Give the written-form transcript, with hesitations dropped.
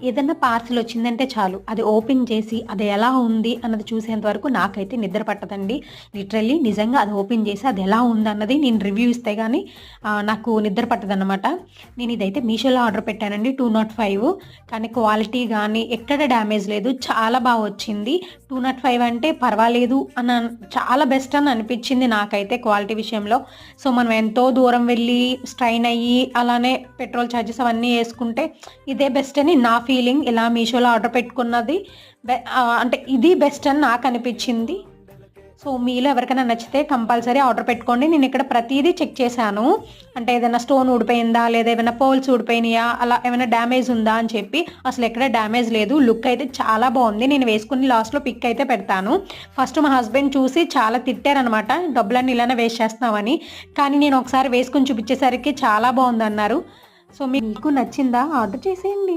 ఏదన్నా పార్సిల్ వచ్చిందంటే చాలు. అది ఓపెన్ చేసి అది ఎలా ఉంది అన్నది చూసేంత వరకు నాకైతే నిద్ర పట్టదండి. లిటరల్లీ నిజంగా అది ఓపెన్ చేసి అది ఎలా ఉందన్నది నేను రివ్యూ ఇస్తే గానీ నాకు నిద్ర పట్టదనమాట. నేను ఇదైతే మీషోలో ఆర్డర్ పెట్టానండి 205. కానీ క్వాలిటీ గానీ ఎక్కడ డ్యామేజ్ లేదు. చాలా బా వచ్చింది. 205 అంటే పర్వాలేదు చాలా బెస్ట్ అని అనిపించింది నాకైతే క్వాలిటీ విషయంలో. సో, మనం ఎంతో దూరం వెళ్ళి స్ట్రైన్ అయ్యి అలానే పెట్రోల్ ఛార్జెస్ అవన్నీ యేసుకుంటే ఇదే బెస్ట్ అని నా ఫీలింగ్. ఇలా మీషోలో ఆర్డర్ పెట్టుకున్నది అంటే ఇది బెస్ట్ అని నాకు అనిపించింది. సో, మీలో ఎవరికైనా నచ్చితే కంపల్సరీ ఆర్డర్ పెట్టుకోండి. నేను ఇక్కడ ప్రతీదీ చెక్ చేశాను. అంటే ఏదైనా స్టోన్ ఊడిపోయిందా, లేదా ఏమైనా పోల్స్ ఊడిపోయినాయా, అలా ఏమైనా డ్యామేజ్ ఉందా అని చెప్పి. అసలు ఎక్కడ డ్యామేజ్ లేదు. లుక్ అయితే చాలా బాగుంది. నేను వేసుకుని లాస్ట్లో పిక్ అయితే పెడతాను. ఫస్ట్ మా హస్బెండ్ చూసి చాలా తిట్టారనమాట, డబ్బులన్నీ ఇలానే వేస్ట్ చేస్తున్నామని. కానీ నేను ఒకసారి వేసుకుని చూపించేసరికి చాలా బాగుందన్నారు. సో, మీకు నచ్చిందా? ఆర్డర్ చేసేయండి.